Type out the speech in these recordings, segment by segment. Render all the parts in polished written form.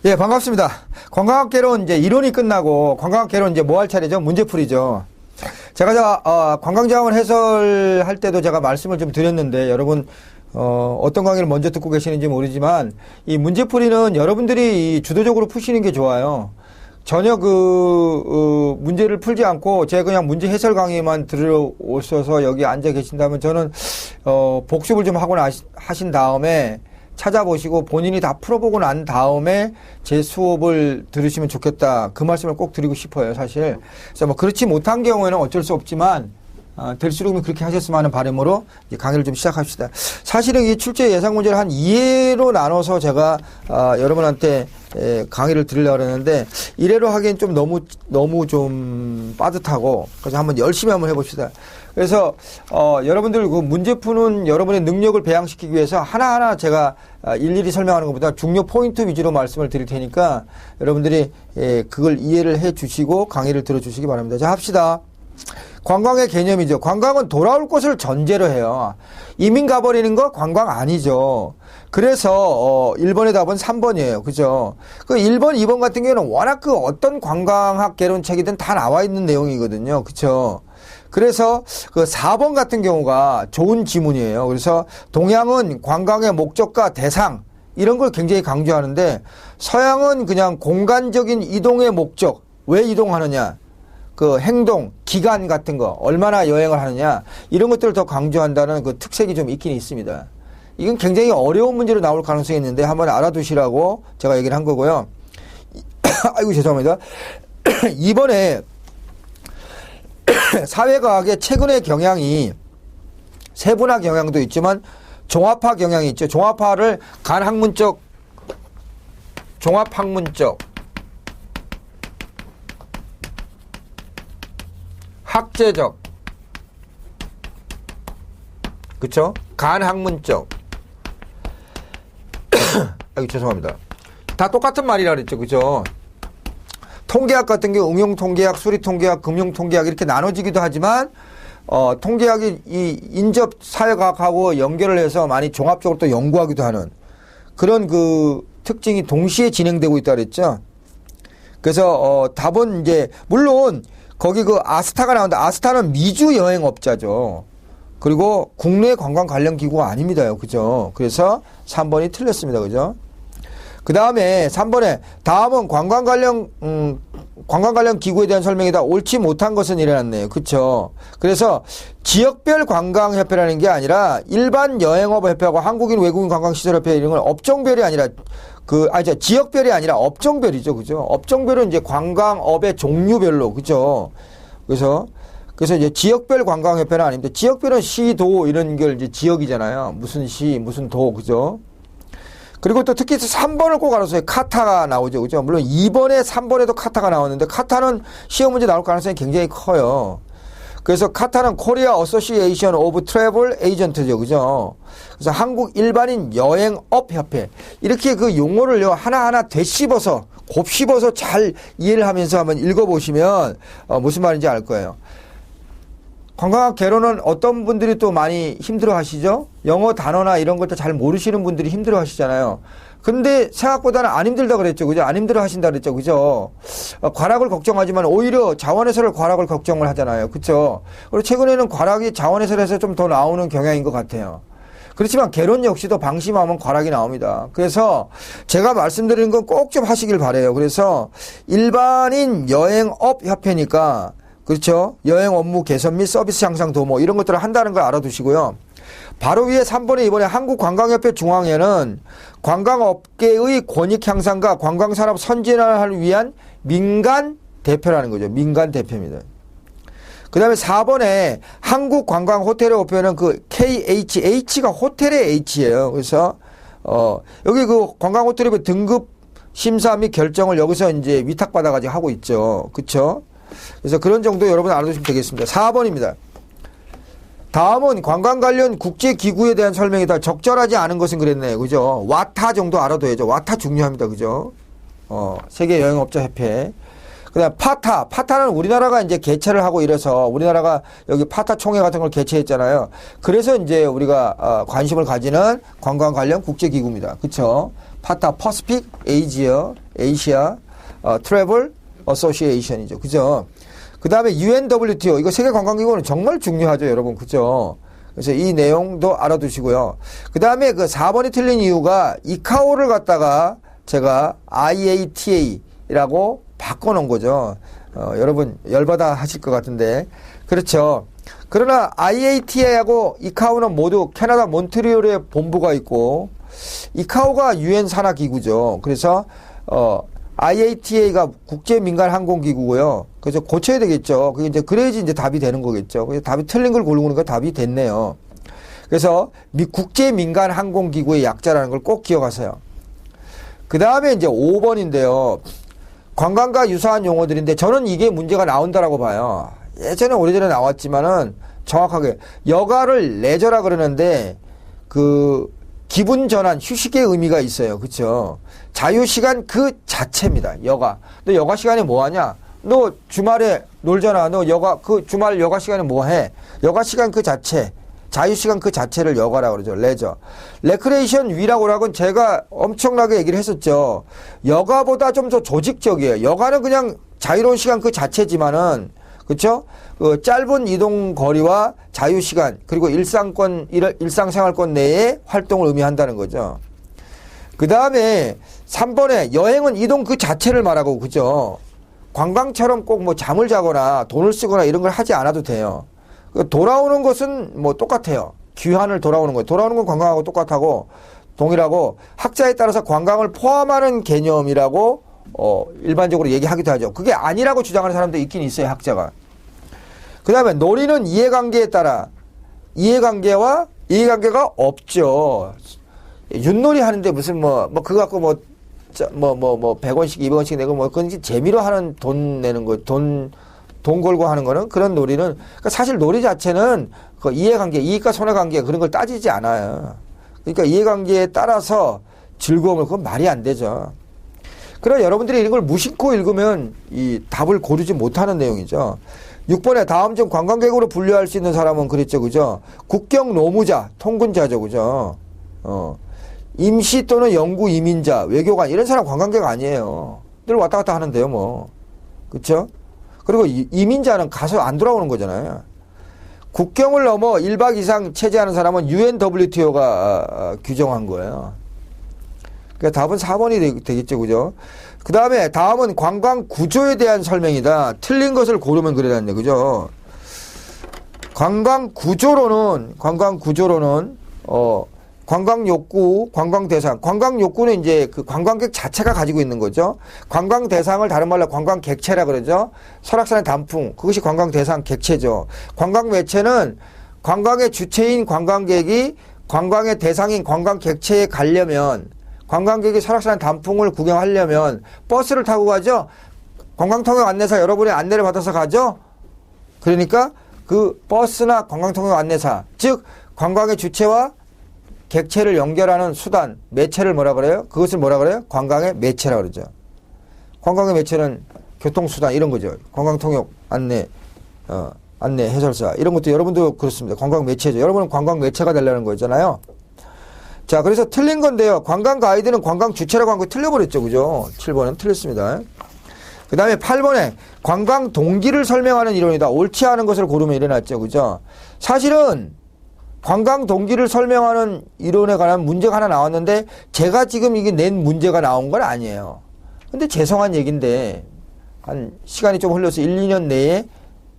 예, 반갑습니다. 관광학개론 이제 이론이 끝나고 관광학개론 이제 뭐 할 차례죠? 문제풀이죠. 제가 관광자원 해설할 때도 제가 말씀을 좀 드렸는데 여러분 어떤 강의를 먼저 듣고 계시는지 모르지만 이 문제풀이는 여러분들이 이 주도적으로 푸시는 게 좋아요. 전혀 문제를 풀지 않고 제가 그냥 문제 해설 강의만 들어오셔서 여기 앉아 계신다면 저는 복습을 좀 하고 하신 다음에 찾아보시고 본인이 다 풀어보고 난 다음에 제 수업을 들으시면 좋겠다. 그 말씀을 꼭 드리고 싶어요, 사실. 그래서 뭐 그렇지 못한 경우에는 어쩔 수 없지만 될수록 그렇게 하셨으면 하는 바람으로 이제 강의를 좀 시작합시다. 사실은 이 출제 예상 문제를 한 2회로 나눠서 제가 여러분한테 강의를 드리려고 했는데 1회로 하기엔 좀 너무 좀 빠듯하고 그래서 한번 열심히 한번 해봅시다. 그래서 여러분들 그 문제 푸는 여러분의 능력을 배양시키기 위해서 하나하나 제가 일일이 설명하는 것보다 중요 포인트 위주로 말씀을 드릴 테니까 여러분들이 그걸 이해를 해 주시고 강의를 들어주시기 바랍니다. 자, 합시다. 관광의 개념이죠. 관광은 돌아올 곳을 전제로 해요. 이민 가버리는 거 관광 아니죠. 그래서 1번의 답은 3번이에요. 그죠? 그 1번, 2번 같은 경우는 워낙 그 어떤 관광학 개론책이든 다 나와 있는 내용이거든요. 그쵸? 그래서 그 4번 같은 경우가 좋은 지문이에요. 그래서 동양은 관광의 목적과 대상 이런 걸 굉장히 강조하는데 서양은 그냥 공간적인 이동의 목적, 왜 이동하느냐, 그 행동, 기간 같은 거, 얼마나 여행을 하느냐 이런 것들을 더 강조한다는 그 특색이 좀 있긴 있습니다. 이건 굉장히 어려운 문제로 나올 가능성이 있는데 한번 알아두시라고 제가 얘기를 한 거고요. 아이고 죄송합니다. 이번에 사회과학의 최근의 경향이 세분화 경향도 있지만 종합화 경향이 있죠. 종합화를 간학문적, 종합학문적, 학제적, 그쵸? 간학문적. 아이고 죄송합니다. 다 똑같은 말이라 그랬죠. 그죠? 통계학 같은 경우 응용통계학, 수리통계학, 금융통계학 이렇게 나눠지기도 하지만 통계학이 이 인접 사회과학하고 연결을 해서 많이 종합적으로 또 연구하기도 하는 그런 그 특징이 동시에 진행되고 있다 그랬죠. 그래서 답은 이제 물론 거기 그 아스타가 나오는데 아스타는 미주 여행업자죠. 그리고 국내 관광 관련 기구가 아닙니다요. 그죠? 그래서 3번이 틀렸습니다. 그죠? 그 다음에 3번에 다음은 관광 관련 기구에 대한 설명이다. 옳지 못한 것은 일어났네요. 그쵸? 그래서 지역별 관광협회라는 게 아니라 일반 여행업협회하고 한국인 외국인 관광시설협회 이런 건 업종별이 아니라 지역별이 아니라 업종별이죠. 그죠? 업종별은 이제 관광업의 종류별로. 그죠? 그래서 이제 지역별 관광협회는 아닙니다. 지역별은 시, 도 이런 걸 이제 지역이잖아요. 무슨 시, 무슨 도. 그죠? 그리고 또 특히 3번을 꼭 알아서요. 카타가 나오죠. 그죠? 물론 2번에 3번에도 카타가 나왔는데 카타는 시험 문제 나올 가능성이 굉장히 커요. 그래서 카타는 코리아 어소시에이션 오브 트래블 에이전트죠. 그죠? 그래서 한국 일반인 여행업 협회. 이렇게 그 용어를요, 하나하나 되씹어서, 곱씹어서 잘 이해를 하면서 한번 읽어보시면, 무슨 말인지 알 거예요. 관광학 개론은 어떤 분들이 또 많이 힘들어 하시죠? 영어 단어나 이런 것도 잘 모르시는 분들이 힘들어 하시잖아요. 근데 생각보다는 안 힘들다 그랬죠. 그죠? 안 힘들어 하신다 그랬죠. 그죠? 과락을 걱정하지만 오히려 자원해설을 과락을 걱정을 하잖아요. 그쵸? 그리고 최근에는 과락이 자원해설에서 좀 더 나오는 경향인 것 같아요. 그렇지만 개론 역시도 방심하면 과락이 나옵니다. 그래서 제가 말씀드리는 건 꼭 좀 하시길 바래요. 그래서 일반인 여행업 협회니까 그렇죠. 여행 업무 개선 및 서비스 향상 도모 이런 것들을 한다는 걸 알아두시고요. 바로 위에 3번에 이번에 한국관광협회 중앙회는 관광업계의 권익 향상과 관광산업 선진화를 위한 민간 대표라는 거죠. 민간 대표입니다. 그 다음에 4번에 한국관광호텔협회는 그 KHH가 호텔의 H예요. 그래서 여기 그 관광호텔협회 등급 심사 및 결정을 여기서 이제 위탁받아가지고 하고 있죠. 그쵸? 그래서 그런 정도 여러분 알아두시면 되겠습니다. 4번입니다. 다음은 관광 관련 국제기구에 대한 설명이다. 적절하지 않은 것은 그랬네요. 그죠? 와타 정도 알아둬야죠. 와타 중요합니다. 그죠? 세계여행업자협회. 그 다음 파타는 우리나라가 이제 개최를 하고 이래서 우리나라가 여기 파타 총회 같은 걸 개최했잖아요. 그래서 이제 우리가 관심을 가지는 관광 관련 국제기구입니다. 그쵸? 파타 퍼시픽 아시아 트래블 어소시에이션이죠. 그죠? 그 다음에 UNWTO 이거 세계관광기구는 정말 중요하죠, 여러분. 그죠? 그래서 이 내용도 알아두시고요. 그 다음에 그 4번이 틀린 이유가 이카오를 갖다가 제가 IATA라고 바꿔놓은 거죠. 여러분 열받아 하실 것 같은데 그렇죠. 그러나 IATA하고 이카오는 모두 캐나다 몬트리올에 본부가 있고 이카오가 유엔 산하 기구죠. 그래서 IATA가 국제 민간 항공 기구고요. 그래서 고쳐야 되겠죠. 그게 이제 그래야지 이제 답이 되는 거겠죠. 그래서 답이 틀린 걸 고르는 거 답이 됐네요. 그래서 국제 민간 항공 기구의 약자라는 걸 꼭 기억하세요. 그 다음에 이제 5번인데요. 관광과 유사한 용어들인데 저는 이게 문제가 나온다라고 봐요. 예전에 오래전에 나왔지만은 정확하게 여가를 레저라 그러는데 그 기분 전환, 휴식의 의미가 있어요. 그렇죠? 자유시간 그 자체입니다. 여가. 너 여가 시간에 뭐 하냐? 너 주말에 놀잖아. 너 그 주말 여가 시간에 뭐 해? 여가 시간 그 자체. 자유시간 그 자체를 여가라고 그러죠. 레저. 레크레이션 위라고는 제가 엄청나게 얘기를 했었죠. 여가보다 좀 더 조직적이에요. 여가는 그냥 자유로운 시간 그 자체지만은, 그쵸? 그 짧은 이동 거리와 자유시간, 그리고 일상생활권 내에 활동을 의미한다는 거죠. 그 다음에 3번에 여행은 이동 그 자체를 말하고, 그죠? 관광처럼 꼭 뭐 잠을 자거나 돈을 쓰거나 이런 걸 하지 않아도 돼요. 돌아오는 것은 뭐 똑같아요. 귀환을 돌아오는 거예요. 돌아오는 건 관광하고 똑같고 동일하고 학자에 따라서 관광을 포함하는 개념이라고 일반적으로 얘기하기도 하죠. 그게 아니라고 주장하는 사람도 있긴 있어요. 학자가. 그 다음에 놀이는 이해관계에 따라 이해관계가 없죠. 윷놀이 하는데 무슨 그거 갖고 100원씩 200원씩 내고 그건 재미로 하는 돈 내는 거 돈 걸고 하는 거는 그런 놀이는 그러니까 사실 놀이 자체는 그 이해관계, 이익과 손해관계 그런 걸 따지지 않아요. 그러니까 이해관계에 따라서 즐거움을 그건 말이 안 되죠. 그러나 여러분들이 이런 걸 무심코 읽으면 이 답을 고르지 못하는 내용이죠. 6번에 다음 중 관광객으로 분류할 수 있는 사람은 그랬죠. 그죠? 국경 노무자, 통근자죠. 그죠? 임시 또는 영구 이민자, 외교관 이런 사람 관광객 아니에요. 늘 왔다 갔다 하는데요, 뭐. 그렇죠? 그리고 이민자는 가서 안 돌아오는 거잖아요. 국경을 넘어 1박 이상 체제하는 사람은 UNWTO가 규정한 거예요. 그러니까 답은 4번이 되겠죠. 그죠? 그 다음에 다음은 관광 구조에 대한 설명이다. 틀린 것을 고르면 그래야겠네. 그죠? 관광 구조로는 관광 욕구, 관광 대상. 관광 욕구는 이제 그 관광객 자체가 가지고 있는 거죠. 관광 대상을 다른 말로 관광 객체라 그러죠. 설악산의 단풍. 그것이 관광 대상 객체죠. 관광 매체는 관광의 주체인 관광객이 관광의 대상인 관광 객체에 가려면 관광객이 설악산의 단풍을 구경하려면 버스를 타고 가죠. 관광통역 안내사 여러분의 안내를 받아서 가죠. 그러니까 그 버스나 관광통역 안내사, 즉 관광의 주체와 객체를 연결하는 수단, 매체를 뭐라 그래요? 그것을 뭐라 그래요? 관광의 매체라 그러죠. 관광의 매체는 교통수단 이런 거죠. 관광통역 안내, 안내 해설사 이런 것도 여러분도 그렇습니다. 관광 매체죠. 여러분은 관광 매체가 되려는 거잖아요. 자, 그래서 틀린 건데요. 관광 가이드는 관광 주체라고 한 거 틀려버렸죠. 그죠? 7번은 틀렸습니다. 그 다음에 8번에 관광 동기를 설명하는 이론이다. 옳지 않은 것을 고르면 일어났죠. 그죠? 사실은 관광 동기를 설명하는 이론에 관한 문제가 하나 나왔는데 제가 지금 이게 낸 문제가 나온 건 아니에요. 근데 죄송한 얘기인데 한 시간이 좀 흘러서 1, 2년 내에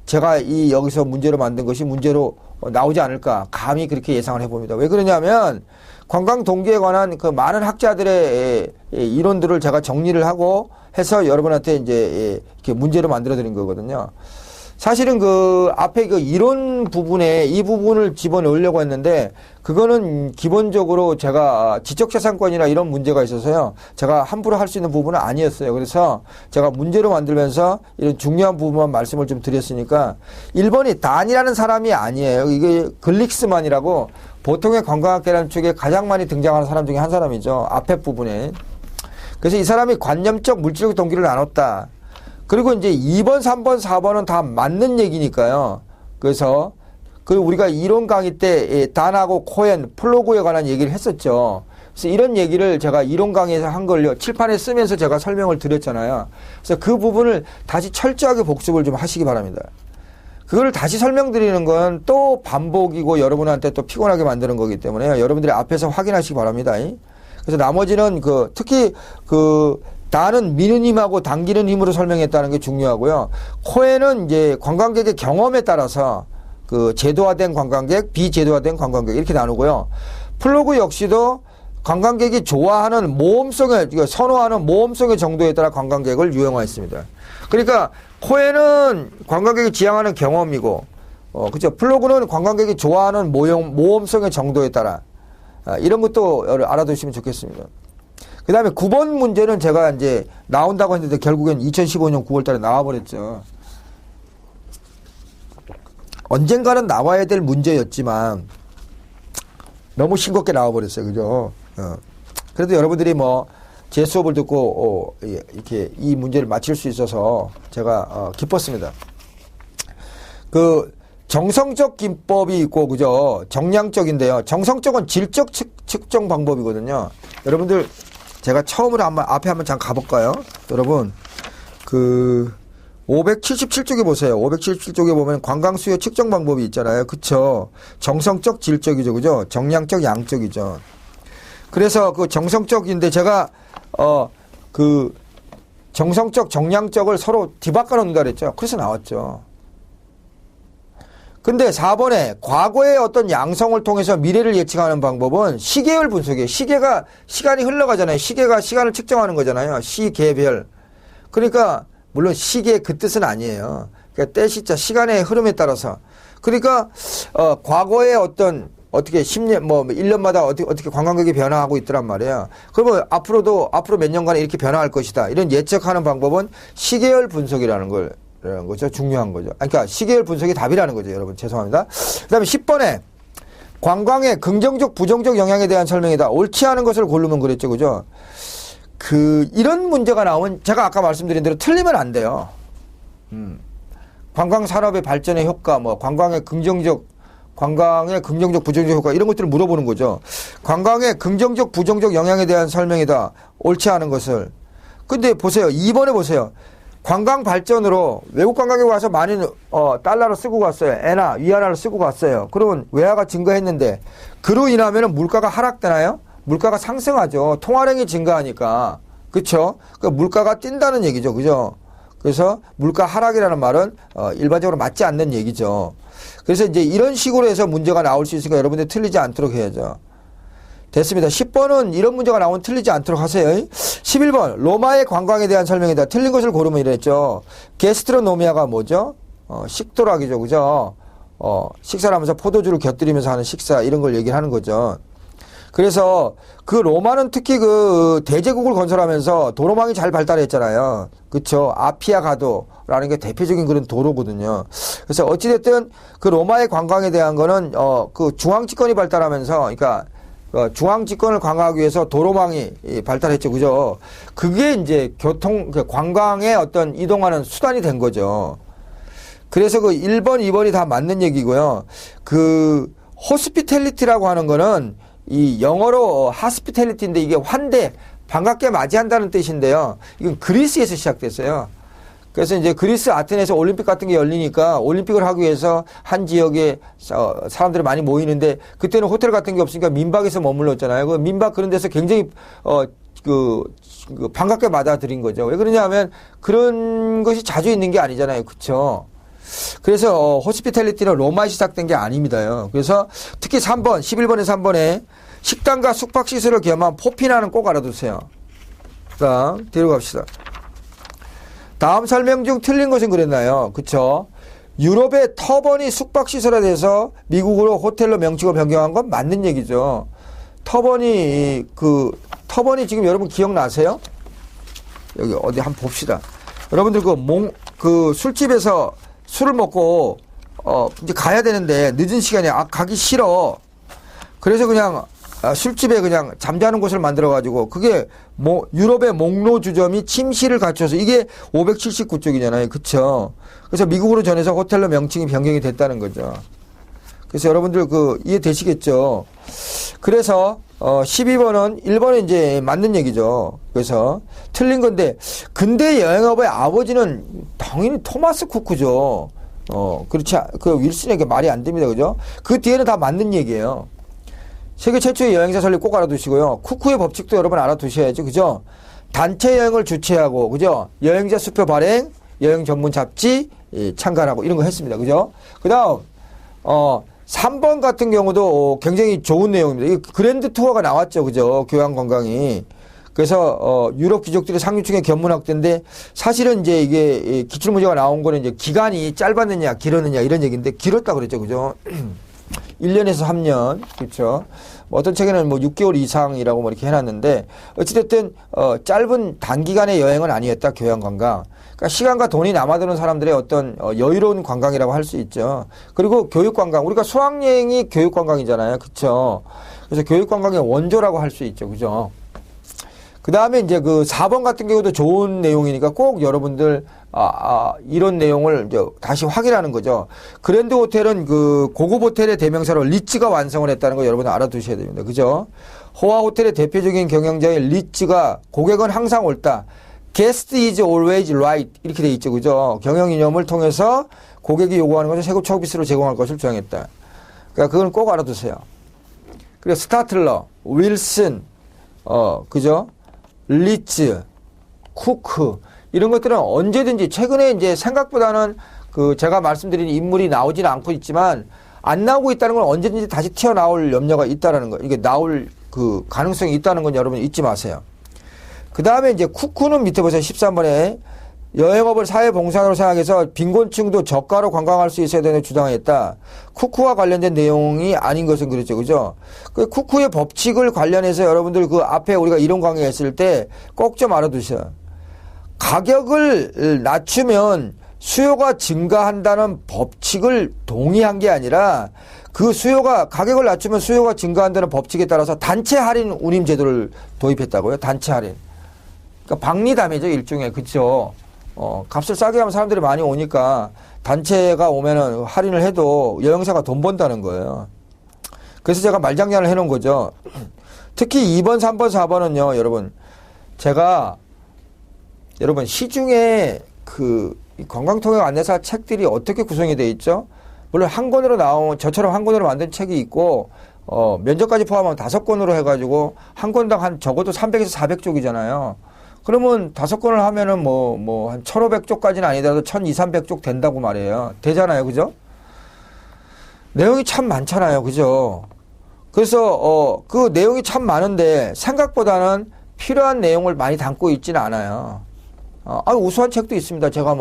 제가 여기서 문제로 만든 것이 문제로 나오지 않을까 감히 그렇게 예상을 해봅니다. 왜 그러냐면 관광 동기에 관한 그 많은 학자들의 이론들을 제가 정리를 하고 해서 여러분한테 이제 이렇게 문제로 만들어 드린 거거든요. 사실은 그 앞에 그 이론 부분에 이 부분을 집어넣으려고 했는데 그거는 기본적으로 제가 지적재산권이나 이런 문제가 있어서요. 제가 함부로 할 수 있는 부분은 아니었어요. 그래서 제가 문제로 만들면서 이런 중요한 부분만 말씀을 좀 드렸으니까 1번이 단이라는 사람이 아니에요. 이게 글릭스만이라고 보통의 관광학계라는 쪽에 가장 많이 등장하는 사람 중에 한 사람이죠. 앞에 부분에. 그래서 이 사람이 관념적 물질적 동기를 나눴다. 그리고 이제 2번, 3번, 4번은 다 맞는 얘기니까요. 그래서 우리가 이론 강의 때 단하고 코엔, 플로그에 관한 얘기를 했었죠. 그래서 이런 얘기를 제가 이론 강의에서 한 걸요. 칠판에 쓰면서 제가 설명을 드렸잖아요. 그래서 그 부분을 다시 철저하게 복습을 좀 하시기 바랍니다. 그걸 다시 설명드리는 건 또 반복이고 여러분한테 또 피곤하게 만드는 거기 때문에 여러분들이 앞에서 확인하시기 바랍니다. 그래서 나머지는 특히 나는 미는 힘하고 당기는 힘으로 설명했다는 게 중요하고요. 코에는 이제 관광객의 경험에 따라서 제도화된 관광객, 비제도화된 관광객 이렇게 나누고요. 플로그 역시도 관광객이 좋아하는 선호하는 모험성의 정도에 따라 관광객을 유형화했습니다. 그러니까 코에는 관광객이 지향하는 경험이고, 그죠? 플로그는 관광객이 좋아하는 모험성의 정도에 따라 이런 것도 알아두시면 좋겠습니다. 그 다음에 9번 문제는 제가 이제 나온다고 했는데 결국엔 2015년 9월 달에 나와버렸죠. 언젠가는 나와야 될 문제였지만 너무 싱겁게 나와버렸어요. 그죠? 그래도 여러분들이 제 수업을 듣고 이렇게 이 문제를 맞힐 수 있어서 제가 기뻤습니다. 정성적 기법이 있고 그죠? 정량적인데요. 정성적은 질적 측정 방법이거든요. 여러분들 제가 처음으로 앞에 한번 잠깐 가볼까요? 여러분 577쪽에 보세요. 577쪽에 보면 관광 수요 측정 방법이 있잖아요. 그쵸? 정성적, 질적이죠. 그죠? 정량적, 양적이죠. 그래서 정성적인데 제가 정성적, 정량적을 서로 뒤바꿔 놓는다 그랬죠. 그래서 나왔죠. 근데 4번에 과거의 어떤 양성을 통해서 미래를 예측하는 방법은 시계열 분석이에요. 시계가 시간이 흘러가잖아요. 시계가 시간을 측정하는 거잖아요. 시계별. 그러니까 물론 시계 그 뜻은 아니에요. 그러니까 때시자 시간의 흐름에 따라서. 그러니까 과거의 어떻게 10년 1년마다 어떻게 관광객이 변화하고 있더란 말이에요. 그러면 앞으로 몇 년간에 이렇게 변화할 것이다. 이런 예측하는 방법은 시계열 분석이라는 거죠. 중요한 거죠. 그러니까 시계열 분석이 답이라는 거죠. 여러분 죄송합니다. 그다음에 10번에 관광의 긍정적 부정적 영향에 대한 설명이다. 옳지 않은 것을 고르면 그랬죠. 그죠? 이런 문제가 나오면 제가 아까 말씀드린 대로 틀리면 안 돼요. 관광 산업의 발전의 효과, 관광의 긍정적 부정적 효과 이런 것들을 물어보는 거죠. 관광의 긍정적 부정적 영향에 대한 설명이다. 옳지 않은 것을. 근데 보세요. 2번에 보세요. 관광 발전으로 외국 관광객이 와서 많이 달러를 쓰고 갔어요. 엔화, 위안화를 쓰고 갔어요. 그러면 외화가 증가했는데 그로 인하면 물가가 하락되나요? 물가가 상승하죠. 통화량이 증가하니까. 그쵸? 물가가 뛴다는 얘기죠. 그죠? 그래서 물가 하락이라는 말은 일반적으로 맞지 않는 얘기죠. 그래서 이제 이런 식으로 해서 문제가 나올 수 있으니까 여러분들 틀리지 않도록 해야죠. 됐습니다. 10번은 이런 문제가 나오면 틀리지 않도록 하세요. 11번 로마의 관광에 대한 설명이다. 틀린 것을 고르면 이랬죠. 게스트로노미아가 뭐죠? 식도락이죠. 그죠? 식사를 하면서 포도주를 곁들이면서 하는 식사 이런 걸 얘기를 하는 거죠. 그래서 로마는 특히 대제국을 건설하면서 도로망이 잘 발달했잖아요. 그쵸? 아피아 가도라는 게 대표적인 그런 도로거든요. 그래서 어찌됐든 로마의 관광에 대한 거는 중앙집권이 발달하면서 그러니까 중앙집권을 강화하기 위해서 도로망이 발달했죠. 그죠? 그게 이제 관광의 어떤 이동하는 수단이 된 거죠. 그래서 1번, 2번이 다 맞는 얘기고요. 호스피텔리티라고 하는 거는 이 영어로 하스피텔리티인데 이게 환대, 반갑게 맞이한다는 뜻인데요. 이건 그리스에서 시작됐어요. 그래서 이제 그리스 아테네에서 올림픽 같은 게 열리니까 올림픽을 하기 위해서 한 지역에 사람들이 많이 모이는데 그때는 호텔 같은 게 없으니까 민박에서 머물렀잖아요. 민박 그런 데서 굉장히 반갑게 받아들인 거죠. 왜 그러냐 하면 그런 것이 자주 있는 게 아니잖아요. 그쵸? 그래서 호스피탈리티는 로마에 시작된 게 아닙니다요. 그래서 특히 3번, 11번에 3번에 식당과 숙박시설을 겸한 포피나는 꼭 알아두세요. 자, 뒤로 갑시다. 다음 설명 중 틀린 것은 그랬나요? 그쵸? 유럽의 터번이 숙박시설에 대해서 미국으로 호텔로 명칭을 변경한 건 맞는 얘기죠. 터번이 지금 여러분 기억나세요? 여기 어디 한번 봅시다. 여러분들 술집에서 술을 먹고 이제 가야 되는데 늦은 시간에 가기 싫어. 그래서 그냥 술집에 그냥 잠자는 곳을 만들어 가지고 그게 유럽의 목로 주점이 침실을 갖춰서 이게 579쪽이잖아요. 그쵸? 그래서 미국으로 전해서 호텔로 명칭이 변경이 됐다는 거죠. 그래서 여러분들 이해되시겠죠? 그래서 12번은 1번은 이제 맞는 얘기죠. 그래서 틀린 건데 근대 여행업의 아버지는 당연히 토마스 쿠크죠. 그렇지 그 윌슨에게 말이 안 됩니다. 그죠? 그 뒤에는 다 맞는 얘기예요. 세계 최초의 여행사 설립 꼭 알아두시고요. 쿠크의 법칙도 여러분 알아두셔야죠. 그죠? 단체 여행을 주최하고 그죠? 여행자 수표 발행, 여행 전문 잡지 참관하고 이런 거 했습니다. 그죠? 그다음 3번 같은 경우도 굉장히 좋은 내용입니다. 이 그랜드 투어가 나왔죠. 그죠? 교양 관광이. 그래서 유럽 귀족들의 상류층의 견문학대인데 사실은 이제 이게 기출 문제가 나온 거는 이제 기간이 짧았느냐 길었느냐 이런 얘기인데 길었다 그랬죠. 그죠? 1년에서 3년. 그렇죠. 어떤 책에는 뭐 6개월 이상이라고 뭐 이렇게 해놨는데 어찌됐든 짧은 단기간의 여행은 아니었다. 교양 관광. 그러니까 시간과 돈이 남아드는 사람들의 어떤 여유로운 관광이라고 할 수 있죠. 그리고 교육 관광. 우리가 수학여행이 교육 관광이잖아요. 그렇죠. 그래서 교육 관광의 원조라고 할 수 있죠. 그죠. 그 다음에 이제 그 4번 같은 경우도 좋은 내용이니까 꼭 여러분들 이런 내용을 이제 다시 확인하는 거죠. 그랜드 호텔은 그 고급 호텔의 대명사로 리츠가 완성을 했다는 거 여러분 알아두셔야 됩니다. 그죠? 호화 호텔의 대표적인 경영자인 리츠가 고객은 항상 옳다. Guest is always right. 이렇게 돼 있죠. 그죠? 경영 이념을 통해서 고객이 요구하는 것을 세급 서비스로 제공할 것을 주장했다. 그러니까 그건 꼭 알아두세요. 그리고 스타틀러, 윌슨, 그죠? 리츠, 쿠크 이런 것들은 언제든지 최근에 이제 생각보다는 그 제가 말씀드린 인물이 나오지는 않고 있지만 안 나오고 있다는 건 언제든지 다시 튀어나올 염려가 있다라는 거. 이게 나올 그 가능성이 있다는 건 여러분 잊지 마세요. 그 다음에 이제 쿠크는 밑에 보세요. 13번에 여행업을 사회봉사로 생각해서 빈곤층도 저가로 관광할 수 있어야 되는 주장했다. 쿠크와 관련된 내용이 아닌 것은 그렇죠. 그죠? 그 쿠크의 법칙을 관련해서 여러분들 그 앞에 우리가 이론 강의했을 때 꼭 좀 알아두세요. 가격을 낮추면 수요가 증가한다는 법칙을 동의한 게 아니라 그 가격을 낮추면 수요가 증가한다는 법칙에 따라서 단체 할인 운임 제도를 도입했다고요. 단체 할인. 그러니까 박리담이죠. 일종의. 그쵸? 값을 싸게 하면 사람들이 많이 오니까 단체가 오면은 할인을 해도 여행사가 돈 번다는 거예요. 그래서 제가 말장난을 해놓은 거죠. 특히 2번, 3번, 4번은요, 여러분. 제가, 여러분, 시중에 그 관광통역 안내사 책들이 어떻게 구성이 되어 있죠? 물론 한 권으로 저처럼 한 권으로 만든 책이 있고, 면접까지 포함하면 5권으로 해가지고, 한 권당 한 적어도 300에서 400쪽이잖아요. 그러면 5권을 하면은 한 1500쪽까지는 아니더라도 1200, 300쪽 된다고 말이에요. 되잖아요. 그죠? 내용이 참 많잖아요. 그죠? 그래서, 그 내용이 참 많은데 생각보다는 필요한 내용을 많이 담고 있지는 않아요. 우수한 책도 있습니다. 제가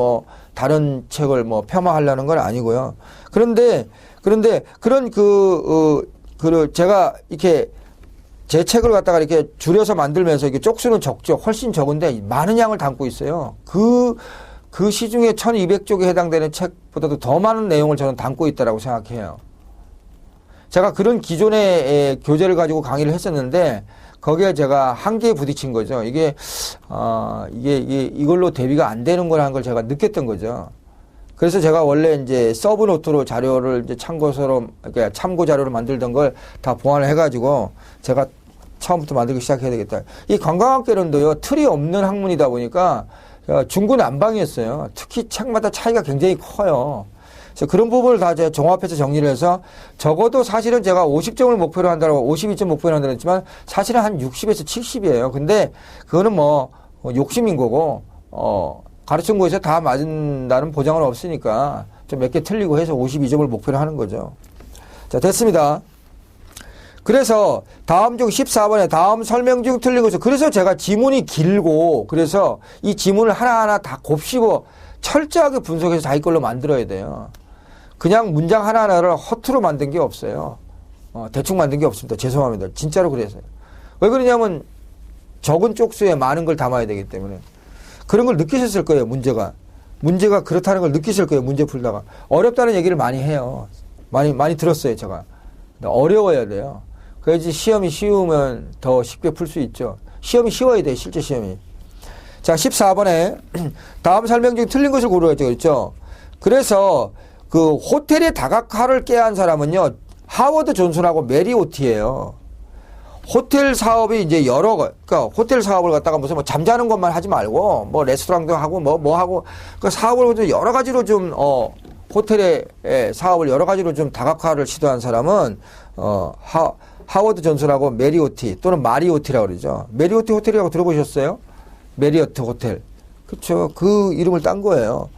다른 책을 폄하하려는 건 아니고요. 그런데, 그런 제가 이렇게 제 책을 갖다가 이렇게 줄여서 만들면서 이게 쪽수는 적죠. 훨씬 적은데 많은 양을 담고 있어요. 그 시중에 1200쪽에 해당되는 책보다도 더 많은 내용을 저는 담고 있다라고 생각해요. 제가 그런 기존의 교재를 가지고 강의를 했었는데 거기에 제가 한계에 부딪힌 거죠. 이걸로 대비가 안 되는 거라는 걸 제가 느꼈던 거죠. 그래서 제가 원래 이제 서브노트로 자료를 이제 참고 자료로 만들던 걸 다 보완을 해가지고 제가 처음부터 만들기 시작해야 되겠다. 이 관광학개론도요, 틀이 없는 학문이다 보니까 중구난방이었어요. 특히 책마다 차이가 굉장히 커요. 그래서 그런 부분을 다 제가 종합해서 정리를 해서 적어도 사실은 제가 50점을 목표로 한다고 52점 목표로 한다고 했지만 사실은 한 60에서 70이에요. 근데 그거는 욕심인 거고, 가르친 거에서 다 맞는다는 보장은 없으니까 좀 몇 개 틀리고 해서 52점을 목표로 하는 거죠. 자, 됐습니다. 그래서 다음 중 14번에 다음 설명 중 틀린 것은 그래서 제가 지문이 길고 그래서 이 지문을 하나하나 다 곱씹어 철저하게 분석해서 자기 걸로 만들어야 돼요. 그냥 문장 하나하나를 허투루 만든 게 없어요. 대충 만든 게 없습니다. 죄송합니다. 진짜로 그래서요. 왜 그러냐면 적은 쪽수에 많은 걸 담아야 되기 때문에. 그런 걸 느끼셨을 거예요. 문제가 그렇다는 걸 느끼실 거예요. 문제 풀다가. 어렵다는 얘기를 많이 해요. 많이 들었어요. 제가. 어려워야 돼요. 그래야지 시험이 쉬우면 더 쉽게 풀 수 있죠. 시험이 쉬워야 돼요. 실제 시험이. 자, 14번에 다음 설명 중 틀린 것을 고르겠죠. 그렇죠? 그래서 그 호텔의 다각화를 깨한 사람은요. 하워드 존슨하고 메리 오티예요. 호텔 사업이 이제 그러니까 호텔 사업을 갖다가 무슨 뭐 잠자는 것만 하지 말고 뭐 레스토랑도 하고 뭐 하고 그 사업을 좀 여러 가지로 좀 호텔의 사업을 여러 가지로 좀 다각화를 시도한 사람은 하워드 존슨하고 메리오티 또는 마리오티라고 그러죠. 메리오티 호텔이라고 들어보셨어요? 메리어트 호텔. 그렇죠. 그 이름을 딴 거예요.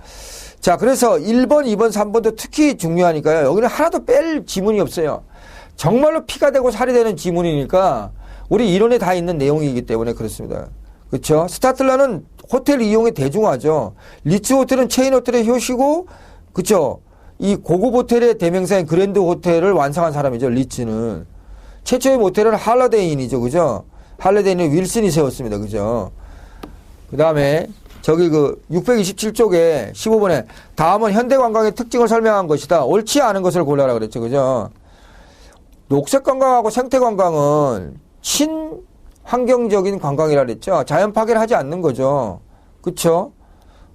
자, 그래서 1번, 2번, 3번도 특히 중요하니까요. 여기는 하나도 뺄 지문이 없어요. 정말로 피가 되고 살이 되는 지문이니까 우리 이론에 다 있는 내용이기 때문에 그렇습니다. 그렇죠? 스타틀러는 호텔 이용에 대중화죠. 리츠 호텔은 체인 호텔의 효시고, 그렇죠? 이 고급 호텔의 대명사인 그랜드 호텔을 완성한 사람이죠. 리츠는 최초의 모텔은 할러데인이죠, 그죠? 할러데인은 윌슨이 세웠습니다, 그죠? 그 다음에 저기 627쪽에 15번에 다음은 현대관광의 특징을 설명한 것이다. 옳지 않은 것을 골라라 그랬죠, 그죠? 녹색관광하고 생태관광은 친환경적인 관광이라 그랬죠. 자연 파괴를 하지 않는 거죠. 그쵸?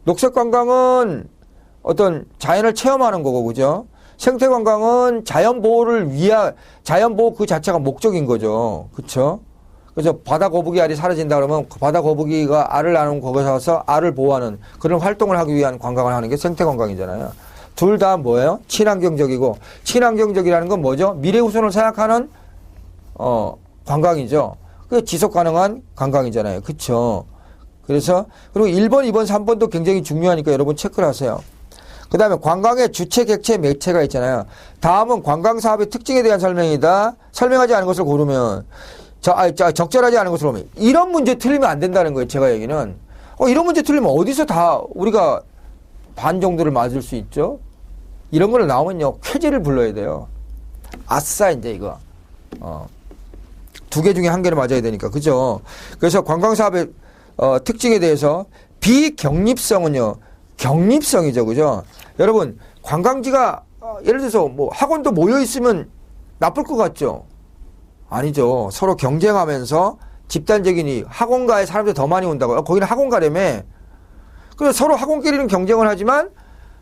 녹색관광은 어떤 자연을 체험하는 거고, 그죠? 생태관광은 자연보호 그 자체가 목적인 거죠. 그쵸? 그래서 바다 거북이 알이 사라진다 그러면 바다 거북이가 알을 낳은 거기서 와서 알을 보호하는 그런 활동을 하기 위한 관광을 하는 게 생태관광이잖아요. 둘 다 뭐예요? 친환경적이고, 친환경적이라는 건 뭐죠? 미래 후손을 생각하는 관광이죠. 그게 지속 가능한 관광이잖아요. 그쵸? 그래서 그리고 1번, 2번, 3번도 굉장히 중요하니까 여러분 체크를 하세요. 그 다음에 관광의 주체, 객체, 매체가 있잖아요. 다음은 관광 사업의 특징에 대한 설명이다. 설명하지 않은 것을 고르면 적절하지 않은 것을 보면 이런 문제 틀리면 안 된다는 거예요. 제가 얘기는 이런 문제 틀리면 어디서 다 우리가 반 정도를 맞을 수 있죠. 이런 거를 나오면요 쾌지를 불러야 돼요. 아싸 이제 이거 두 개 중에 한 개를 맞아야 되니까 그죠. 그래서 관광사업의 특징에 대해서 비경립성은요 경립성이죠, 그죠. 여러분 관광지가 예를 들어서 뭐 학원도 모여 있으면 나쁠 것 같죠. 아니죠. 서로 경쟁하면서 집단적인 이 학원가에 사람들이 더 많이 온다고요. 거기는 학원가라며. 그래서 서로 학원끼리는 경쟁을 하지만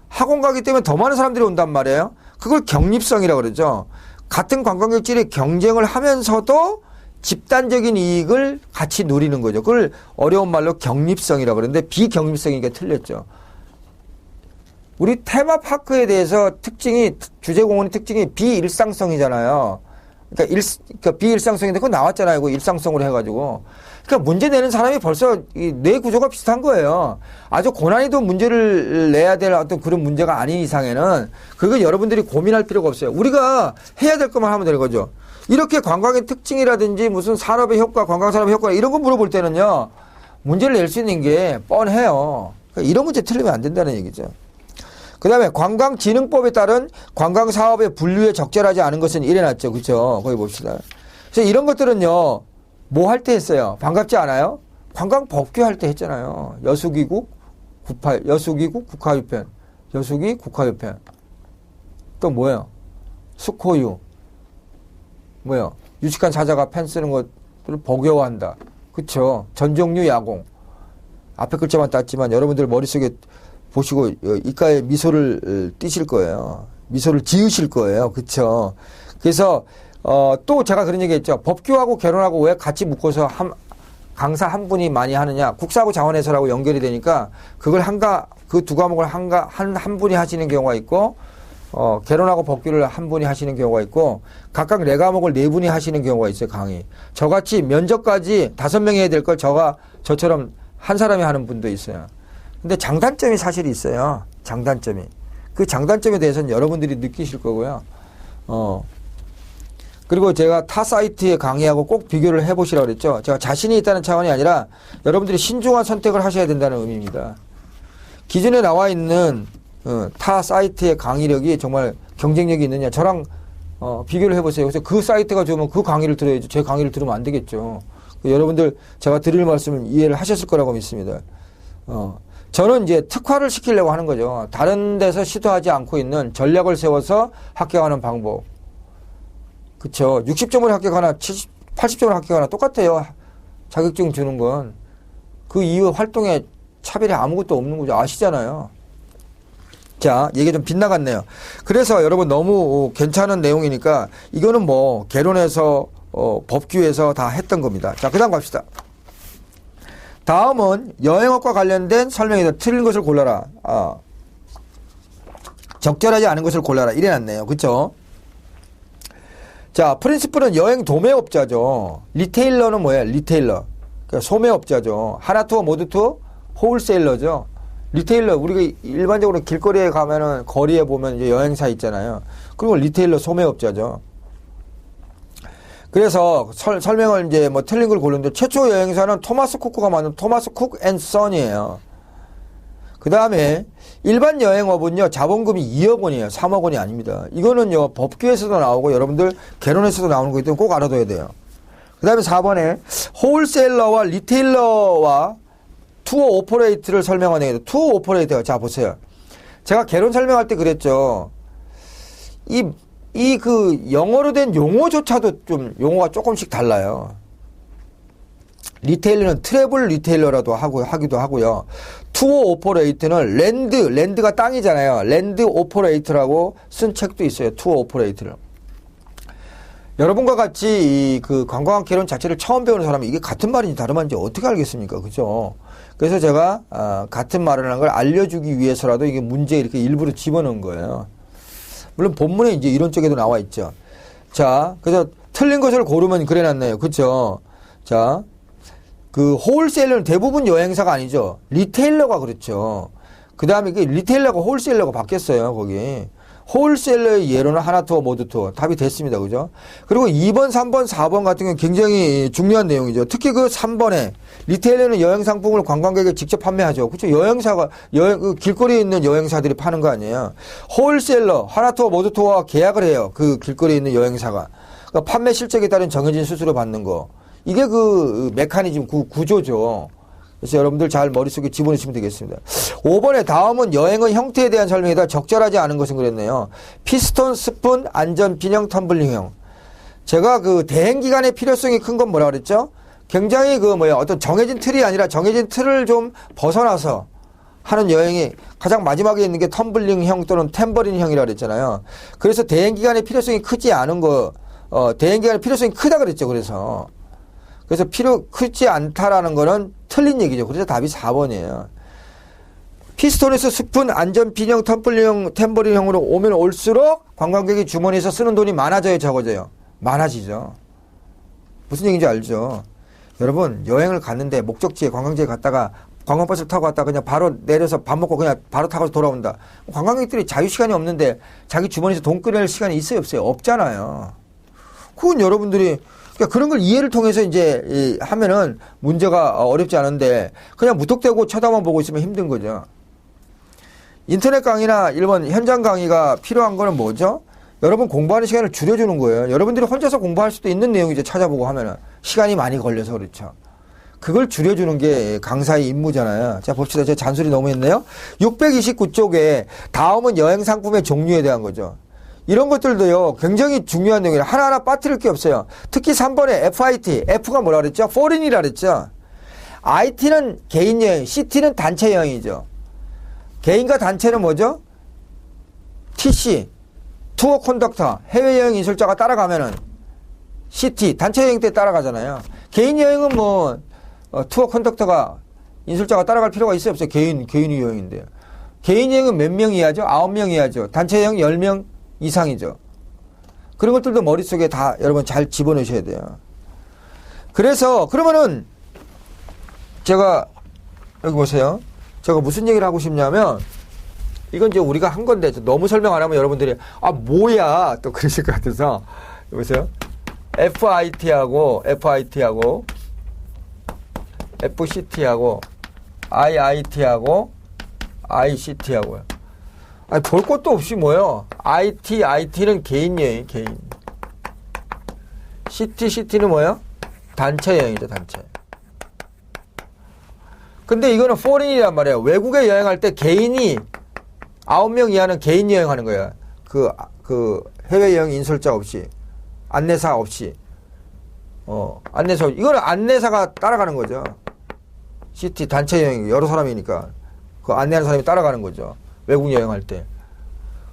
학원가기 때문에 더 많은 사람들이 온단 말이에요. 그걸 경립성이라고 그러죠. 같은 관광객들이 경쟁을 하면서도 집단적인 이익을 같이 누리는 거죠. 그걸 어려운 말로 경립성이라고 그러는데 비경립성이니까 틀렸죠. 우리 테마파크에 대해서 주제공원의 특징이 비일상성이잖아요. 그러니까 비일상성인데 그거 나왔잖아요. 그거 일상성으로 해가지고. 그러니까 문제 내는 사람이 벌써 뇌 구조가 비슷한 거예요. 아주 고난이도 문제를 내야 될 어떤 그런 문제가 아닌 이상에는 그거 여러분들이 고민할 필요가 없어요. 우리가 해야 될 것만 하면 되는 거죠. 이렇게 관광의 특징이라든지 무슨 산업의 효과, 관광산업의 효과 이런 거 물어볼 때는요. 문제를 낼 수 있는 게 뻔해요. 그러니까 이런 문제 틀리면 안 된다는 얘기죠. 그 다음에 관광진흥법에 따른 관광사업의 분류에 적절하지 않은 것은 이래놨죠. 그죠? 거기 봅시다. 그래서 이런 것들은요, 뭐 할 때 했어요? 반갑지 않아요? 관광법규 할 때 했잖아요. 여수기국 국가유편. 여수기 국가유편. 또 뭐예요? 수코유. 뭐예요? 유식한 사자가 펜 쓰는 것들을 복여한다. 그쵸? 전종류 야공. 앞에 글자만 땄지만 여러분들 머릿속에 보시고 이가에 미소를 띠실 거예요. 미소를 지으실 거예요. 그쵸? 그래서 또 제가 그런 얘기 했죠. 법규하고 결혼하고 왜 같이 묶어서 강사 한 분이 많이 하느냐. 국사하고 자원해설하고 연결이 되니까 그걸 그 두 과목을 한 분이 하시는 경우가 있고 결혼하고 법규를 한 분이 하시는 경우가 있고 각각 네 과목을 네 분이 하시는 경우가 있어요. 강의. 저같이 면접까지 5명이 해야 될 걸 저처럼 한 사람이 하는 분도 있어요. 근데 장단점이 사실 있어요. 장단점이. 그 장단점에 대해서는 여러분들이 느끼실 거고요. 그리고 제가 타 사이트의 강의하고 꼭 비교를 해보시라고 그랬죠. 제가 자신이 있다는 차원이 아니라 여러분들이 신중한 선택을 하셔야 된다는 의미입니다. 기존에 나와 있는 타 사이트의 강의력이 정말 경쟁력이 있느냐. 저랑 비교를 해보세요. 그래서 그 사이트가 좋으면 그 강의를 들어야죠. 제 강의를 들으면 안 되겠죠. 여러분들 제가 드릴 말씀은 이해를 하셨을 거라고 믿습니다. 저는 이제 특화를 시키려고 하는 거죠. 다른 데서 시도하지 않고 있는 전략을 세워서 합격하는 방법. 그쵸. 60점을 합격하나 80점을 합격하나 똑같아요. 자격증 주는 건. 그 이후 활동에 차별이 아무것도 없는 거죠. 아시잖아요. 자, 얘기 좀 빗나갔네요. 그래서 여러분 너무 괜찮은 내용이니까 이거는 뭐 개론에서 법규에서 다 했던 겁니다. 자, 그 다음 갑시다. 다음은 여행업과 관련된 설명이다. 틀린 것을 골라라. 적절하지 않은 것을 골라라. 이래놨네요. 그쵸? 자, 프린시플은 여행 도매업자죠. 리테일러는 뭐예요? 리테일러. 그러니까 소매업자죠. 하나투어, 모두투어, 홀세일러죠. 리테일러, 우리가 일반적으로 길거리에 가면은 거리에 보면 이제 여행사 있잖아요. 그리고 리테일러 소매업자죠. 그래서 설명을 이제 뭐 틀린 걸 고르는데 최초 여행사는 토마스 쿠크가 만든 토마스 쿡 앤 선이에요. 그 다음에 일반 여행업은요, 자본금이 2억 원이에요. 3억 원이 아닙니다. 이거는요, 법규에서도 나오고 여러분들 개론에서도 나오는 거기 때문에 꼭 알아둬야 돼요. 그 다음에 4번에 홀세일러와 리테일러와 투어 오퍼레이트를 설명하는 게 투어 오퍼레이터. 자, 보세요. 제가 개론 설명할 때 그랬죠. 그 영어로 된 용어조차도 좀 용어가 조금씩 달라요. 리테일러는 트래블 리테일러라도 하기도 하고요. 투어 오퍼레이트는 랜드가 땅이잖아요. 랜드 오퍼레이터라고 쓴 책도 있어요. 투어 오퍼레이터를. 여러분과 같이 그 관광학 개론 자체를 처음 배우는 사람이 이게 같은 말인지 다른 말인지 어떻게 알겠습니까? 그죠? 그래서 제가 같은 말을 하는 걸 알려주기 위해서라도 이게 문제에 이렇게 일부러 집어넣은 거예요. 물론 본문에 이제 이런 쪽에도 나와 있죠. 자, 그래서 틀린 것을 고르면 그래놨네요. 그쵸? 자, 그 홀세일러는 대부분 여행사가 아니죠. 리테일러가 그렇죠. 그 다음에 그 리테일러가 홀세일러가 바뀌었어요. 거기. 홀세일러의 예로는 하나투어, 모두투어. 답이 됐습니다. 그죠? 그리고 2번, 3번, 4번 같은 경우는 굉장히 중요한 내용이죠. 특히 그 3번에 리테일러는 여행 상품을 관광객에게 직접 판매하죠. 그렇죠? 여행사가 그 길거리에 있는 여행사들이 파는 거 아니에요. 홀세일러, 하나투어, 모두투어와 계약을 해요. 그 길거리에 있는 여행사가. 그러니까 판매 실적에 따른 정해진 수수료 받는 거. 이게 그 메커니즘 구조죠. 그래서 여러분들 잘 머릿속에 집어넣으시면 되겠습니다. 5번에 다음은 여행의 형태에 대한 설명이다. 적절하지 않은 것은 그랬네요. 피스톤, 스푼, 안전, 빈형, 텀블링형. 제가 그 대행 기간의 필요성이 큰 건 뭐라 그랬죠? 굉장히 어떤 정해진 틀이 아니라 정해진 틀을 좀 벗어나서 하는 여행이 가장 마지막에 있는 게 텀블링형 또는 탬버린형이라 그랬잖아요. 그래서 대행 기간의 필요성이 크지 않은 대행 기간의 필요성이 크다 그랬죠. 그래서 크지 않다라는 거는 틀린 얘기죠. 그래서 답이 4번이에요. 피스톤에서 스푼, 안전, 빈형, 탬버린형으로 오면 올수록 관광객이 주머니에서 쓰는 돈이 많아져요, 적어져요? 많아지죠. 무슨 얘기인지 알죠? 여러분, 여행을 갔는데 목적지에 관광지에 갔다가 관광버스를 타고 갔다가 그냥 바로 내려서 밥 먹고 그냥 바로 타고 돌아온다. 관광객들이 자유시간이 없는데 자기 주머니에서 돈 꺼낼 시간이 있어요, 없어요? 없잖아요. 그건 여러분들이 그러니까 그런 걸 이해를 통해서 이제 하면은 문제가 어렵지 않은데 그냥 무턱대고 쳐다만 보고 있으면 힘든 거죠. 인터넷 강의나 일본 현장 강의가 필요한 거는 뭐죠? 여러분 공부하는 시간을 줄여주는 거예요. 여러분들이 혼자서 공부할 수도 있는 내용이죠. 찾아보고 하면은 시간이 많이 걸려서 그렇죠. 그걸 줄여주는 게 강사의 임무잖아요. 자, 봅시다. 제가 잔소리 너무 했네요. 629쪽에 다음은 여행 상품의 종류에 대한 거죠. 이런 것들도요, 굉장히 중요한 내용이에요. 하나하나 빠뜨릴 게 없어요. 특히 3번에 FIT, F가 뭐라 그랬죠? foreign이라 그랬죠? IT는 개인 여행, CT는 단체 여행이죠. 개인과 단체는 뭐죠? TC, 투어 컨덕터, 해외여행 인솔자가 따라가면은 CT, 단체 여행 때 따라가잖아요. 개인 여행은 투어 컨덕터가 인솔자가 따라갈 필요가 있어요? 없어요? 개인이 여행인데요. 개인 여행은 몇 명 이하죠? 9명 이하죠. 단체 여행 10명 이상이죠. 그런 것들도 머릿속에 다 여러분 잘 집어넣으셔야 돼요. 그래서 그러면은 제가 여기 보세요. 제가 무슨 얘기를 하고 싶냐면 이건 이제 우리가 한 건데 너무 설명 안 하면 여러분들이 뭐야 또 그러실 것 같아서 보세요. FIT하고 FCT하고 IIT하고 ICT하고요. 볼 것도 없이 뭐요? IT는 개인 여행, 개인. CT는 뭐요? 단체 여행이죠, 단체. 근데 이거는 foreign이란 말이에요. 외국에 여행할 때 개인이 9명 이하는 개인 여행하는 거예요. 그 해외여행 인솔자 없이, 안내사 없이. 안내사, 이거는 안내사가 따라가는 거죠. CT 단체 여행, 여러 사람이니까. 그 안내하는 사람이 따라가는 거죠. 외국 여행할 때.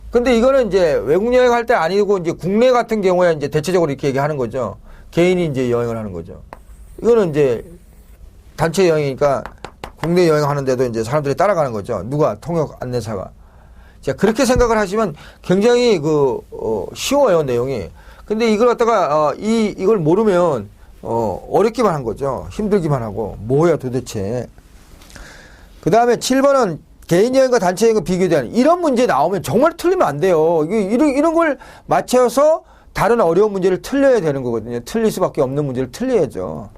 근데 이거는 이제 외국 여행할 때 아니고 이제 국내 같은 경우에 이제 대체적으로 이렇게 얘기하는 거죠. 개인이 이제 여행을 하는 거죠. 이거는 이제 단체 여행이니까 국내 여행하는데도 이제 사람들이 따라가는 거죠. 누가? 통역 안내사가. 자, 그렇게 생각을 하시면 굉장히 쉬워요, 내용이. 근데 이걸 갖다가, 이걸 모르면, 어렵기만 한 거죠. 힘들기만 하고. 뭐야, 도대체. 그 다음에 7번은 개인 여행과 단체 여행과 비교대한 이런 문제 나오면 정말 틀리면 안 돼요. 이런 걸 맞춰서 다른 어려운 문제를 틀려야 되는 거거든요. 틀릴 수밖에 없는 문제를 틀려야죠.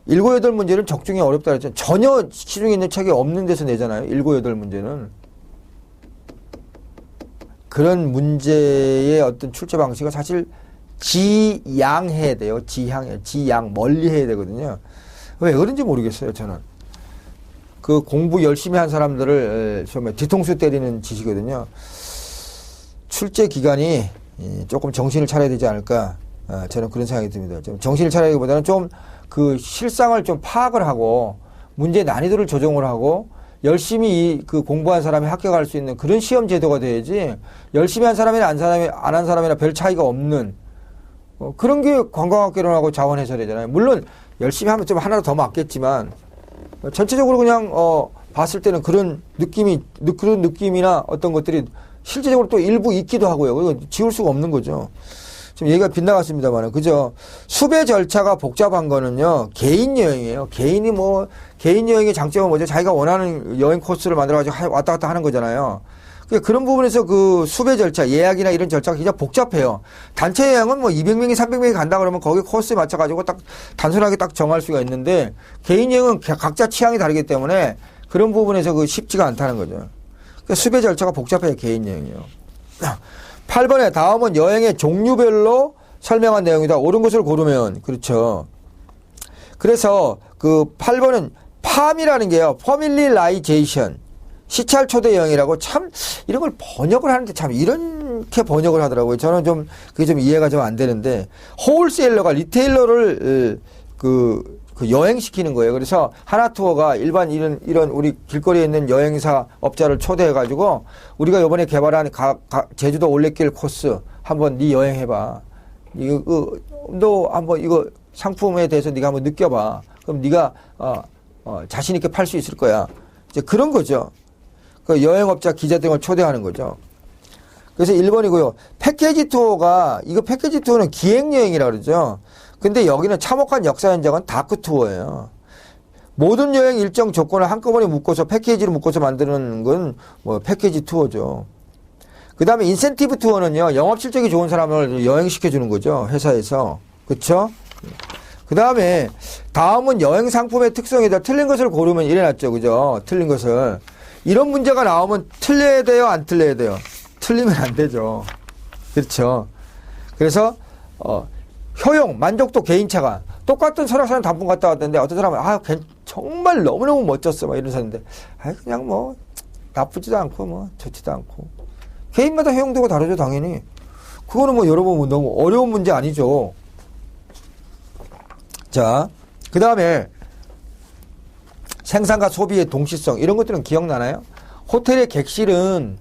7, 8문제는 적중이 어렵다 그랬죠. 전혀 시중에 있는 책이 없는 데서 내잖아요. 7, 8문제는. 그런 문제의 어떤 출제 방식은 사실 지양해야 돼요. 지양 멀리 해야 되거든요. 왜 그런지 모르겠어요. 저는. 그 공부 열심히 한 사람들을 처음에 뒤통수 때리는 짓이거든요. 출제 기간이 조금 정신을 차려야 되지 않을까. 저는 그런 생각이 듭니다. 좀 정신을 차리기보다는 좀 그 실상을 좀 파악을 하고 문제 난이도를 조정을 하고 열심히 그 공부한 사람이 합격할 수 있는 그런 시험 제도가 돼야지 열심히 한 사람이나 안 한 사람이나 별 차이가 없는 그런 게 관광학개론하고 자원해설이잖아요. 물론 열심히 하면 좀 하나 더 맞겠지만 전체적으로 그냥 봤을 때는 그런 느낌이나 어떤 것들이 실제적으로 또 일부 있기도 하고요. 그거 지울 수가 없는 거죠. 지금 얘기가 빗나갔습니다만, 그죠? 수배 절차가 복잡한 거는요, 개인 여행이에요. 개인 여행의 장점은 뭐죠? 자기가 원하는 여행 코스를 만들어가지고 왔다 갔다 하는 거잖아요. 그런 부분에서 그 수배 절차, 예약이나 이런 절차가 굉장히 복잡해요. 단체 여행은 뭐 200명이 300명이 간다 그러면 거기 코스에 맞춰가지고 딱 단순하게 딱 정할 수가 있는데, 개인 여행은 각자 취향이 다르기 때문에 그런 부분에서 그 쉽지가 않다는 거죠. 그러니까 수배 절차가 복잡해요, 개인 여행이요. 8번에 다음은 여행의 종류별로 설명한 내용이다. 옳은 것을 고르면, 그렇죠. 그래서 그 8번은 팜이라는 게요. 퍼밀리라이제이션. 시찰 초대 여행이라고 참 이런 걸 번역을 하는데 참 이렇게 번역을 하더라고요. 저는 좀 그게 좀 이해가 좀 안 되는데 홀세일러가 리테일러를 그 여행시키는 거예요. 그래서 하나투어가 일반 이런 우리 길거리에 있는 여행사 업자를 초대해 가지고 우리가 이번에 개발한 제주도 올레길 코스 한번 네 여행해봐. 너 한번 이거 상품에 대해서 네가 한번 느껴봐. 그럼 네가 자신 있게 팔 수 있을 거야. 이제 그런 거죠. 그 여행업자 기자 등을 초대하는 거죠. 그래서 1번이고요. 패키지 투어는 기획여행이라고 그러죠. 근데 여기는 참혹한 역사 현장은 다크 투어예요. 모든 여행 일정 조건을 한꺼번에 묶어서 패키지로 묶어서 만드는 건 뭐 패키지 투어죠. 그 다음에 인센티브 투어는요, 영업 실적이 좋은 사람을 여행시켜주는 거죠. 회사에서. 그쵸? 그 다음은 여행 상품의 특성에다 틀린 것을 고르면 이래놨죠. 그죠? 틀린 것을. 이런 문제가 나오면 틀려야 돼요? 안 틀려야 돼요? 틀리면 안 되죠. 그렇죠. 그래서, 효용, 만족도, 개인차가. 똑같은 설악산 단풍 갔다 왔는데 어떤 사람은, 정말 너무너무 멋졌어. 막 이러셨는데, 그냥 뭐, 나쁘지도 않고, 뭐, 좋지도 않고. 개인마다 효용도가 다르죠, 당연히. 그거는 뭐, 여러분, 너무 어려운 문제 아니죠. 자, 그 다음에, 생산과 소비의 동시성 이런 것들은 기억나나요? 호텔의 객실은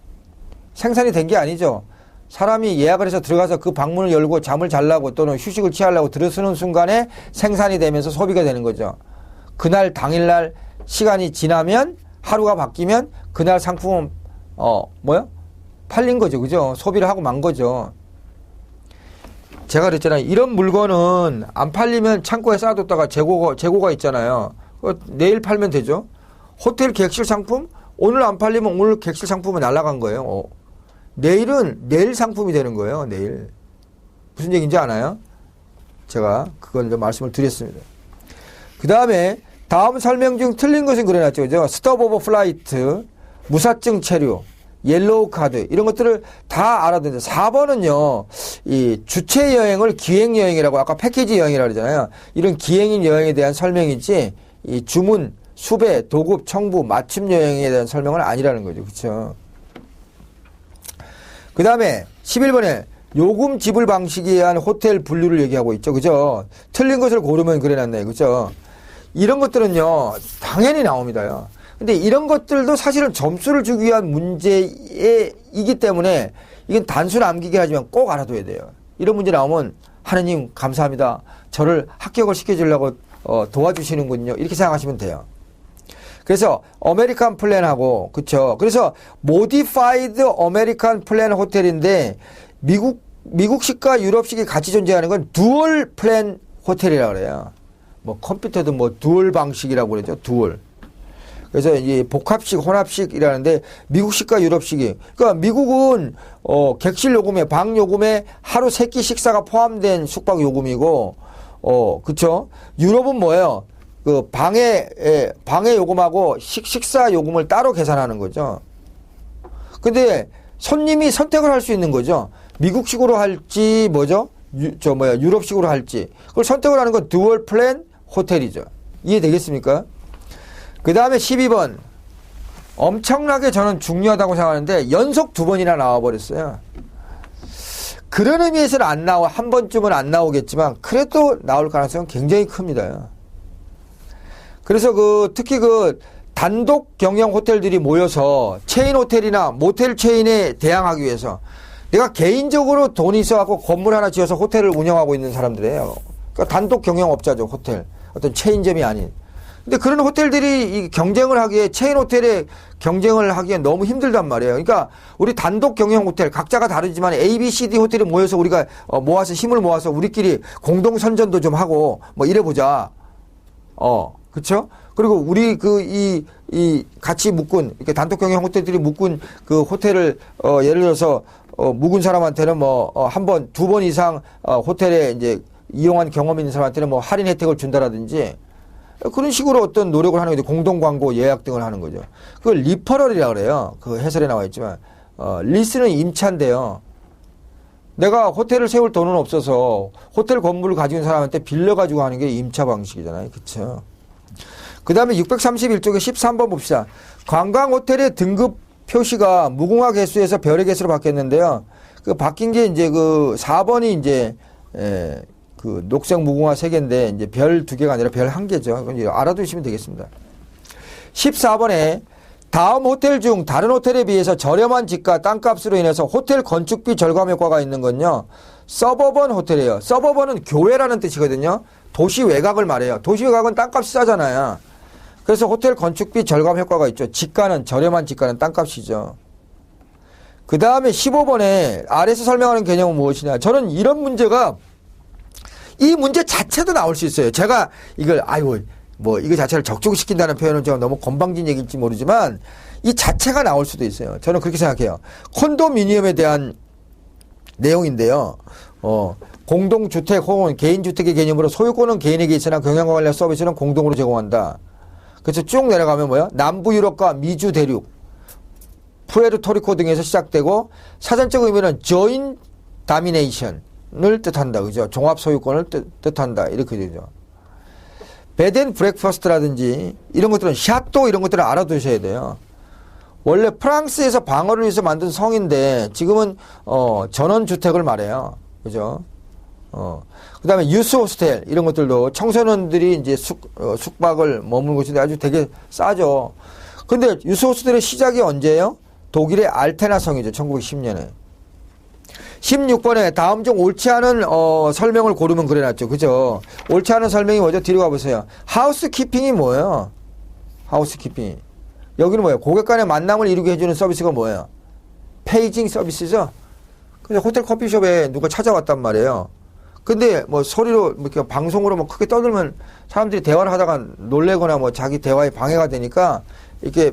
생산이 된 게 아니죠. 사람이 예약을 해서 들어가서 그 방문을 열고 잠을 자려고 또는 휴식을 취하려고 들어서는 순간에 생산이 되면서 소비가 되는 거죠. 그날 당일날 시간이 지나면 하루가 바뀌면 그날 상품은 팔린 거죠. 그죠? 소비를 하고 만 거죠. 제가 그랬잖아요. 이런 물건은 안 팔리면 창고에 쌓아뒀다가 재고가 있잖아요. 내일 팔면 되죠. 호텔 객실 상품 오늘 안 팔리면 오늘 객실 상품은 날아간 거예요. 내일은 내일 상품이 되는 거예요. 내일 무슨 얘기인지 아나요? 제가 그걸 좀 말씀을 드렸습니다. 그 다음에 다음 설명 중 틀린 것은 그래놨죠. 그죠? 스톱 오버 플라이트, 무사증 체류, 옐로우 카드 이런 것들을 다 알아듣는데 4번은요. 이 주체 여행을 기획 여행이라고 아까 패키지 여행이라고 그러잖아요. 이런 기획인 여행에 대한 설명이지 이 주문, 수배, 도급, 청부, 맞춤 여행에 대한 설명은 아니라는 거죠. 그렇죠? 그 다음에 11번에 요금 지불 방식에 의한 호텔 분류를 얘기하고 있죠. 그죠? 틀린 것을 고르면 그래놨네. 그죠? 이런 것들은요. 당연히 나옵니다요. 근데 이런 것들도 사실은 점수를 주기 위한 문제이기 때문에 이건 단순 암기긴 하지만 꼭 알아둬야 돼요. 이런 문제 나오면 하느님 감사합니다. 저를 합격을 시켜주려고 도와주시는군요. 이렇게 생각하시면 돼요. 그래서 아메리칸 플랜하고 그쵸. 그래서 모디파이드 아메리칸 플랜 호텔인데 미국식과 유럽식이 같이 존재하는 건 두얼 플랜 호텔이라고 그래요. 뭐 컴퓨터도 뭐 두얼 방식이라고 그러죠. 두얼. 그래서 이 복합식, 혼합식이라는데 미국식과 유럽식이. 그러니까 미국은 객실 요금에 방 요금에 하루 3끼 식사가 포함된 숙박 요금이고 그쵸? 유럽은 뭐예요? 그 방의 요금하고 식사 요금을 따로 계산하는 거죠. 근데 손님이 선택을 할 수 있는 거죠. 미국식으로 할지 뭐죠? 유럽식으로 할지. 그걸 선택을 하는 건 듀얼 플랜 호텔이죠. 이해되겠습니까? 그 다음에 12번. 엄청나게 저는 중요하다고 생각하는데 연속 2번이나 나와버렸어요. 그런 의미에서는 한 번쯤은 안 나오겠지만 그래도 나올 가능성은 굉장히 큽니다. 그래서 특히 단독 경영 호텔들이 모여서 체인 호텔이나 모텔 체인에 대항하기 위해서 내가 개인적으로 돈이 있어갖고 건물 하나 지어서 호텔을 운영하고 있는 사람들이에요. 그러니까 단독 경영업자죠, 호텔. 어떤 체인점이 아닌. 근데 그런 호텔들이 이 경쟁을 하기에 체인 호텔에 경쟁을 하기에 너무 힘들단 말이에요. 그러니까 우리 단독 경영 호텔 각자가 다르지만 A, B, C, D 호텔이 모여서 우리가 모아서 힘을 모아서 우리끼리 공동 선전도 좀 하고 뭐 이래 보자. 그쵸? 그리고 우리 이 같이 묶은 이렇게 단독 경영 호텔들이 묶은 그 호텔을 예를 들어서 묵은 사람한테는 한 번, 2번 이상 호텔에 이제 이용한 경험이 있는 사람한테는 뭐 할인 혜택을 준다라든지 그런 식으로 어떤 노력을 하는 거죠. 공동 광고 예약 등을 하는 거죠. 그걸 리퍼럴이라고 그래요. 그 해설에 나와 있지만 리스는 임차인데요. 내가 호텔을 세울 돈은 없어서 호텔 건물을 가지고 있는 사람한테 빌려가지고 하는 게 임차 방식이잖아요. 그쵸? 그 다음에 631쪽에 13번 봅시다. 관광 호텔의 등급 표시가 무궁화 개수에서 별의 개수로 바뀌었는데요. 그 바뀐 게 이제 4번이 이제 그 녹색 무궁화 3개인데 이제 별 2개가 아니라 별 1개죠. 그건 알아두시면 되겠습니다. 14번에 다음 호텔 중 다른 호텔에 비해서 저렴한 집과 땅값으로 인해서 호텔 건축비 절감 효과가 있는 건요. 서버번 호텔이에요. 서버번은 교외라는 뜻이거든요. 도시 외곽을 말해요. 도시 외곽은 땅값이 싸잖아요. 그래서 호텔 건축비 절감 효과가 있죠. 지가는 저렴한 지가는 땅값이죠. 그 다음에 15번에 아래에서 설명하는 개념은 무엇이냐. 저는 이런 문제가 이 문제 자체도 나올 수 있어요. 제가 이걸 이거 자체를 적중시킨다는 표현은 좀 너무 건방진 얘기일지 모르지만 이 자체가 나올 수도 있어요. 저는 그렇게 생각해요. 콘도미니엄에 대한 내용인데요. 공동주택 혹은 개인주택의 개념으로 소유권은 개인에게 있으나 경영과 관련 서비스는 공동으로 제공한다. 그래서 쭉 내려가면 뭐야? 남부 유럽과 미주 대륙, 푸에르토리코 등에서 시작되고 사전적 의미는 joint domination을 뜻한다. 그죠? 종합 소유권을 뜻한다. 이렇게 되죠. 베드 브렉퍼스트라든지 이런 것들은 샤또 이런 것들을 알아두셔야 돼요. 원래 프랑스에서 방어를 위해서 만든 성인데 지금은 전원주택을 말해요. 그죠? 그 다음에 유스 호스텔 이런 것들도 청소년들이 이제 숙박을 머무는 곳인데 아주 되게 싸죠. 근데 유스 호스텔의 시작이 언제예요? 독일의 알테나 성이죠. 1910년에. 16번에 다음 중 옳지 않은 설명을 고르면 그래놨죠. 그죠? 옳지 않은 설명이 뭐죠? 뒤로 가보세요. 하우스키핑이 뭐예요? 하우스키핑. 여기는 뭐예요? 고객 간의 만남을 이루게 해주는 서비스가 뭐예요? 페이징 서비스죠? 그래서 호텔 커피숍에 누가 찾아왔단 말이에요. 근데 뭐 소리로 이렇게 방송으로 뭐 크게 떠들면 사람들이 대화를 하다가 놀래거나 뭐 자기 대화에 방해가 되니까 이렇게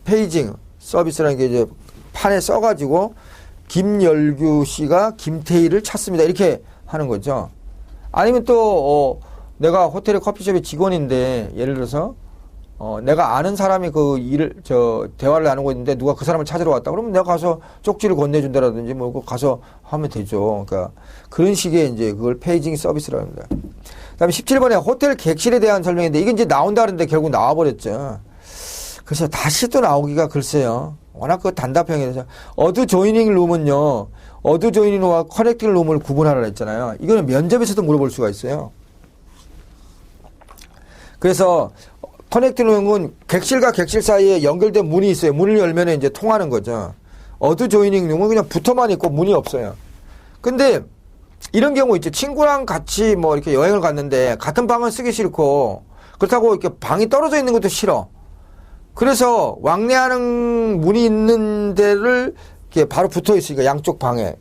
페이징 서비스라는 게 이제 판에 써가지고 김열규 씨가 김태희를 찾습니다. 이렇게 하는 거죠. 아니면 또 내가 호텔의 커피숍의 직원인데 예를 들어서 내가 아는 사람이 대화를 나누고 있는데 누가 그 사람을 찾으러 왔다. 그러면 내가 가서 쪽지를 건네준다라든지 뭐 가서 하면 되죠. 그러니까 그런 식의 이제 그걸 페이징 서비스라고 합니다. 그 다음에 17번에 호텔 객실에 대한 설명인데 이게 이제 나온다는데 결국 나와버렸죠. 그래서 다시 또 나오기가 글쎄요. 워낙 그 단답형이라서 어드 조이닝 룸은요. 어드 조이닝 룸과 커넥팅 룸을 구분하라 했잖아요. 이거는 면접에서도 물어볼 수가 있어요. 그래서 커넥팅 룸은 객실과 객실 사이에 연결된 문이 있어요. 문을 열면 이제 통하는 거죠. 어드 조이닝 룸은 그냥 붙어만 있고 문이 없어요. 근데 이런 경우 있죠. 친구랑 같이 뭐 이렇게 여행을 갔는데 같은 방은 쓰기 싫고 그렇다고 이렇게 방이 떨어져 있는 것도 싫어. 그래서 왕래하는 문이 있는 데를 이렇게 바로 붙어 있으니까 양쪽 방에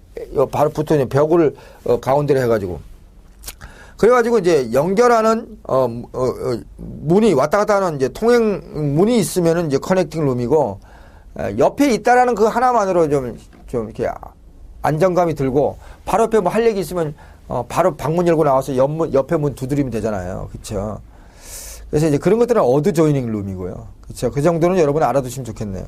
바로 붙어 있는 벽을 가운데로 해가지고 그래가지고 이제 연결하는 문이 왔다 갔다 하는 이제 통행 문이 있으면은 이제 커넥팅 룸이고 옆에 있다라는 그 하나만으로 좀 이렇게 안정감이 들고 바로 옆에 뭐 할 얘기 있으면 바로 방문 열고 나와서 옆에 문 두드리면 되잖아요. 그렇죠? 그래서 이제 그런 것들은 어드 조이닝 룸이고요. 그렇죠? 그 정도는 여러분 알아두시면 좋겠네요.